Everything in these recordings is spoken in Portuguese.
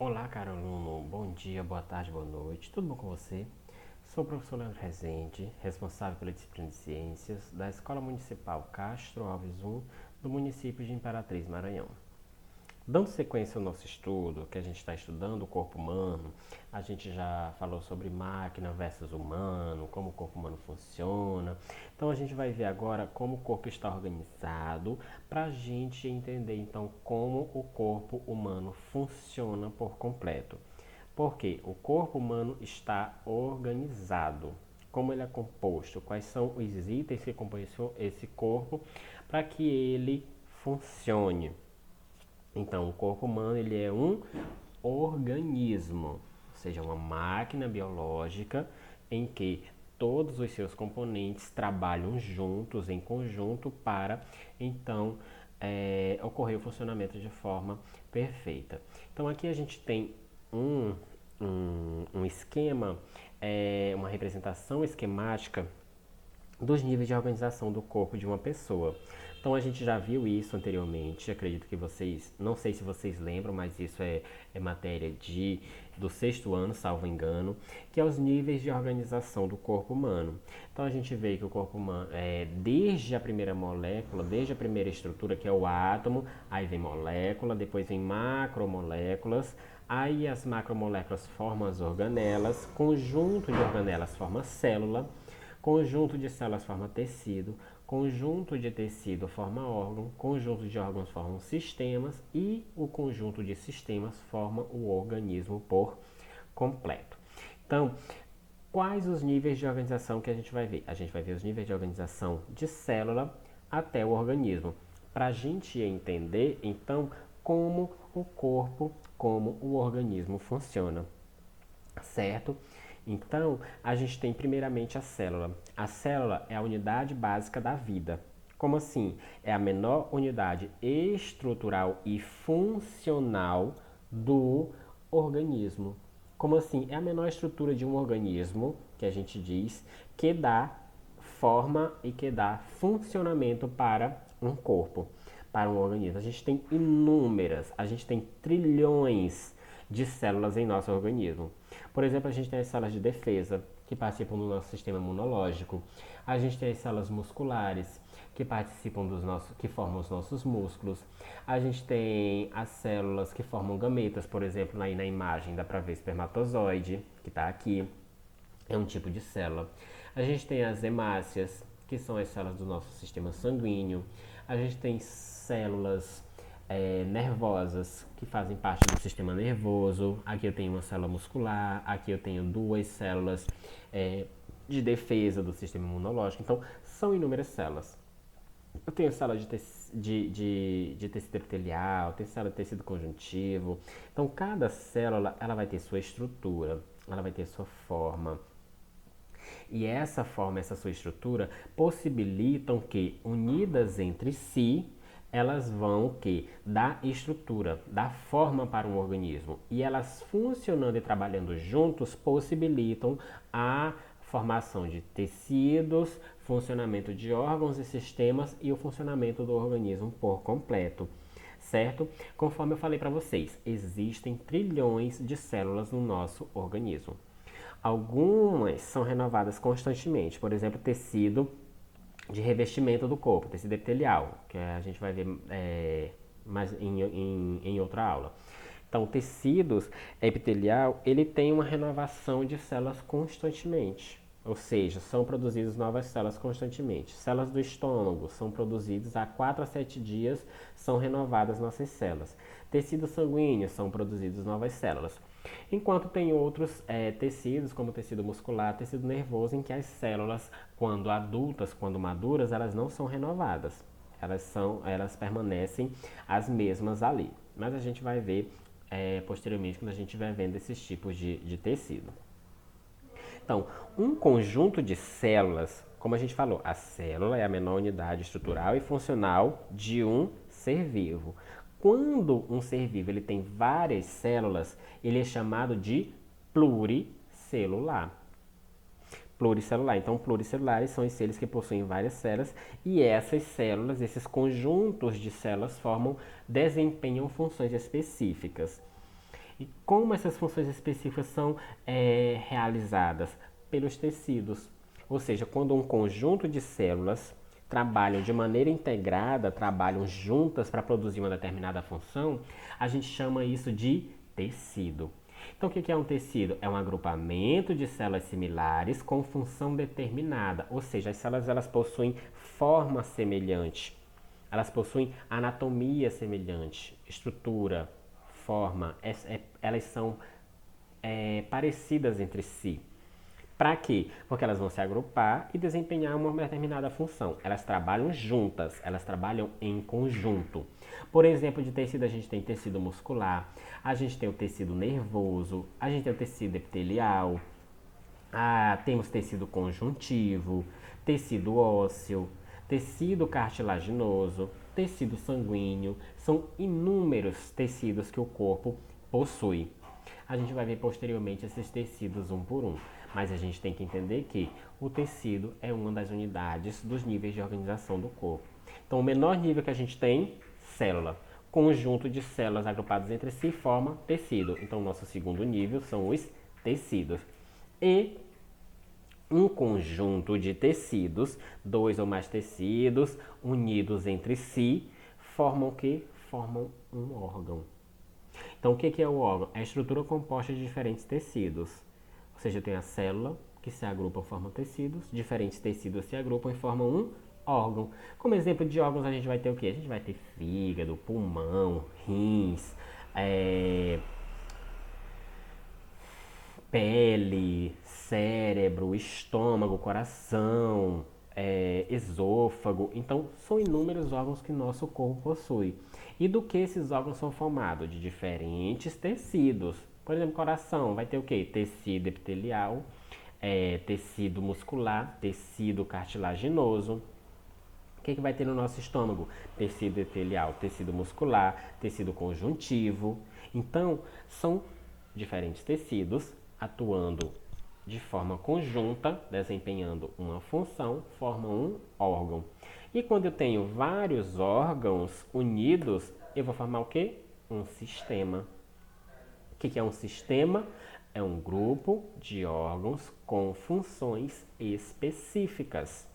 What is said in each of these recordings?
Olá, caro aluno. Bom dia, boa tarde, boa noite. Tudo bom com você? Sou o professor Leandro Rezende, responsável pela disciplina de Ciências da Escola Municipal Castro Alves I, do município de Imperatriz, Maranhão. Dando sequência ao nosso estudo, que a gente está estudando o corpo humano, a gente já falou sobre máquina versus humano, como o corpo humano funciona. Então a gente vai ver agora como o corpo está organizado para a gente entender então como o corpo humano funciona por completo. Porque o corpo humano está organizado. Como ele é composto, quais são os itens que compõem esse corpo para que ele funcione. Então, o corpo humano ele é um organismo, ou seja, uma máquina biológica em que todos os seus componentes trabalham juntos, em conjunto, para então ocorrer o funcionamento de forma perfeita. Então, aqui a gente tem um esquema, uma representação esquemática dos níveis de organização do corpo de uma pessoa. Então a gente já viu isso anteriormente, acredito que vocês, não sei se vocês lembram, mas isso é matéria do sexto ano, salvo engano, que é os níveis de organização do corpo humano. Então a gente vê que o corpo humano desde a primeira molécula, desde a primeira estrutura, que é o átomo, aí vem molécula, depois vem macromoléculas, aí as macromoléculas formam as organelas, conjunto de organelas forma célula, conjunto de células forma tecido, conjunto de tecido forma órgão, conjunto de órgãos formam sistemas e o conjunto de sistemas forma o organismo por completo. Então, quais os níveis de organização que a gente vai ver? A gente vai ver os níveis de organização de célula até o organismo, para a gente entender, então, como o corpo, como o organismo funciona, certo? Então, a gente tem primeiramente a célula. A célula é a unidade básica da vida. Como assim? É a menor unidade estrutural e funcional do organismo. Como assim? É a menor estrutura de um organismo, que a gente diz, que dá forma e que dá funcionamento para um corpo, para um organismo. A gente tem inúmeras, a gente tem trilhões de células em nosso organismo. Por exemplo, a gente tem as células de defesa, que participam do nosso sistema imunológico. A gente tem as células musculares, que participam que formam os nossos músculos. A gente tem as células que formam gametas, por exemplo, aí na imagem dá para ver espermatozoide, que está aqui, é um tipo de célula. A gente tem as hemácias, que são as células do nosso sistema sanguíneo. A gente tem células nervosas, que fazem parte do sistema nervoso. Aqui eu tenho uma célula muscular, aqui eu tenho duas células de defesa do sistema imunológico. Então, são inúmeras células. Eu tenho célula de tecido epitelial, tenho célula de tecido conjuntivo. Então, cada célula ela vai ter sua estrutura, ela vai ter sua forma. E essa forma, essa sua estrutura, possibilitam que, unidas entre si, elas vão que dar estrutura, dar forma para um organismo. E elas funcionando e trabalhando juntos possibilitam a formação de tecidos, funcionamento de órgãos e sistemas e o funcionamento do organismo por completo. Certo? Conforme eu falei para vocês, existem trilhões de células no nosso organismo. Algumas são renovadas constantemente, por exemplo, tecido de revestimento do corpo, tecido epitelial, que a gente vai ver mais em outra aula. Então, tecidos epitelial, ele tem uma renovação de células constantemente, ou seja, são produzidas novas células constantemente. Células do estômago são produzidas a 4 a 7 dias, são renovadas nossas células. Tecido sanguíneo, são produzidas novas células. Enquanto tem outros tecidos, como tecido muscular, tecido nervoso, em que as células, quando adultas, quando maduras, elas não são renovadas. Elas permanecem as mesmas ali. Mas a gente vai ver posteriormente quando a gente vai vendo esses tipos de tecido. Então, um conjunto de células, como a gente falou, a célula é a menor unidade estrutural e funcional de um ser vivo. Quando um ser vivo ele tem várias células, ele é chamado de pluricelular. Pluricelular. Então, pluricelulares são os seres que possuem várias células e essas células, esses conjuntos de células desempenham funções específicas. E como essas funções específicas são realizadas? Pelos tecidos. Ou seja, quando um conjunto de células trabalham de maneira integrada, trabalham juntas para produzir uma determinada função, a gente chama isso de tecido. Então, o que é um tecido? É um agrupamento de células similares com função determinada, ou seja, as células elas possuem forma semelhante, elas possuem anatomia semelhante, estrutura, forma, elas são parecidas entre si. Para quê? Porque elas vão se agrupar e desempenhar uma determinada função. Elas trabalham juntas, elas trabalham em conjunto. Por exemplo, de tecido a gente tem tecido muscular, a gente tem o tecido nervoso, a gente tem o tecido epitelial, temos tecido conjuntivo, tecido ósseo, tecido cartilaginoso, tecido sanguíneo. São inúmeros tecidos que o corpo possui. A gente vai ver posteriormente esses tecidos um por um. Mas a gente tem que entender que o tecido é uma das unidades dos níveis de organização do corpo. Então, o menor nível que a gente tem, célula. Conjunto de células agrupadas entre si forma tecido. Então, o nosso segundo nível são os tecidos. E um conjunto de tecidos, dois ou mais tecidos, unidos entre si, formam o quê? Formam um órgão. Então, o que é o órgão? É a estrutura composta de diferentes tecidos. Ou seja, tem a célula, que se agrupa e forma tecidos, diferentes tecidos se agrupam e formam um órgão. Como exemplo de órgãos, a gente vai ter o quê? A gente vai ter fígado, pulmão, rins, pele, cérebro, estômago, coração, esôfago. Então, são inúmeros órgãos que nosso corpo possui. E do que esses órgãos são formados? De diferentes tecidos. Por exemplo, coração vai ter o quê? Tecido epitelial, tecido muscular, tecido cartilaginoso. O que vai ter no nosso estômago? Tecido epitelial, tecido muscular, tecido conjuntivo. Então, são diferentes tecidos atuando de forma conjunta, desempenhando uma função, formam um órgão. E quando eu tenho vários órgãos unidos, eu vou formar o quê? Um sistema. O que é um sistema? É um grupo de órgãos com funções específicas.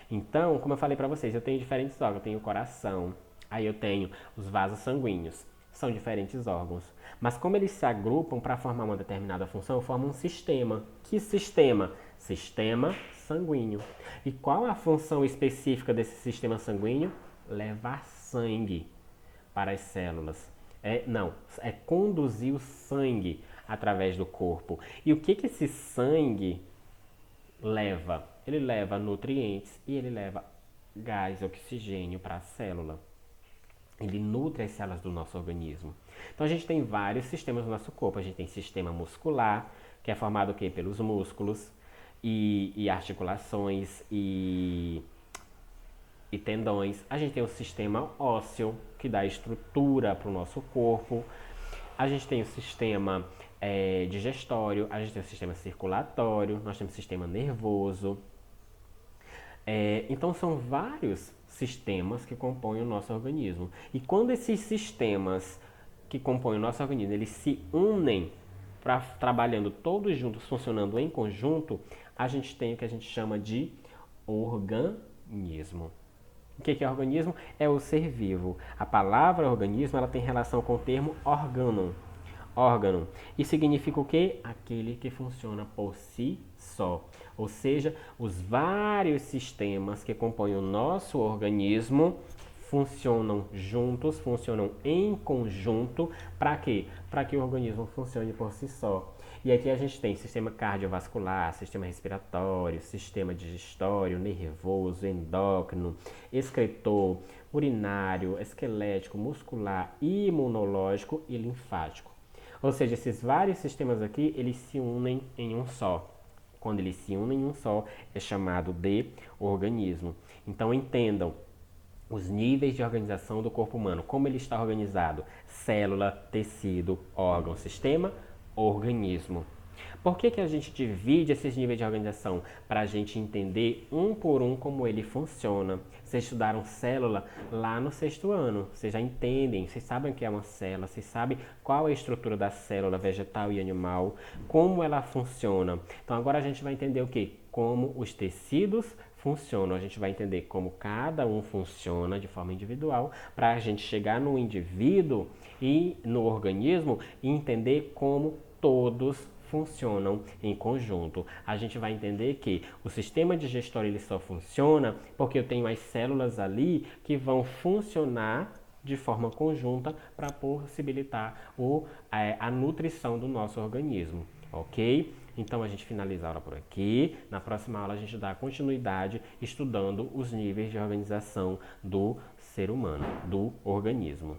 Então, como eu falei para vocês, eu tenho diferentes órgãos. Eu tenho o coração, aí eu tenho os vasos sanguíneos. São diferentes órgãos. Mas como eles se agrupam para formar uma determinada função, formam um sistema. Que sistema? Sistema sanguíneo. E qual a função específica desse sistema sanguíneo? Levar sangue para as células. É conduzir o sangue através do corpo. E o que esse sangue leva? Ele leva nutrientes e ele leva gás, oxigênio para a célula. Ele nutre as células do nosso organismo. Então a gente tem vários sistemas no nosso corpo. A gente tem sistema muscular, que é formado o quê? Pelos músculos e articulações e tendões. A gente tem o sistema ósseo, que dá estrutura para o nosso corpo. A gente tem o sistema digestório, a gente tem o sistema circulatório, nós temos o sistema nervoso. Então são vários sistemas que compõem o nosso organismo. E quando esses sistemas que compõem o nosso organismo, eles se unem trabalhando todos juntos, funcionando em conjunto, a gente tem o que a gente chama de organismo. O que é organismo? É o ser vivo. A palavra organismo ela tem relação com o termo órgão. Órgão. E significa o quê? Aquele que funciona por si só. Ou seja, os vários sistemas que compõem o nosso organismo funcionam juntos, funcionam em conjunto. Para quê? Para que o organismo funcione por si só. E aqui a gente tem sistema cardiovascular, sistema respiratório, sistema digestório, nervoso, endócrino, excretor, urinário, esquelético, muscular, imunológico e linfático. Ou seja, esses vários sistemas aqui, eles se unem em um só. Quando eles se unem em um só, é chamado de organismo. Então entendam os níveis de organização do corpo humano, como ele está organizado: célula, tecido, órgão, sistema, organismo. Por que que a gente divide esses níveis de organização? Para a gente entender um por um como ele funciona. Vocês estudaram célula lá no sexto ano, vocês já entendem, vocês sabem o que é uma célula, vocês sabem qual é a estrutura da célula vegetal e animal, como ela funciona. Então agora a gente vai entender o que? Como os tecidos funcionam. A gente vai entender como cada um funciona de forma individual para a gente chegar no indivíduo e no organismo e entender como todos funcionam em conjunto. A gente vai entender que o sistema digestório ele só funciona porque eu tenho as células ali que vão funcionar de forma conjunta para possibilitar a nutrição do nosso organismo, ok? Então a gente finaliza a aula por aqui. Na próxima aula a gente dá continuidade estudando os níveis de organização do ser humano, do organismo.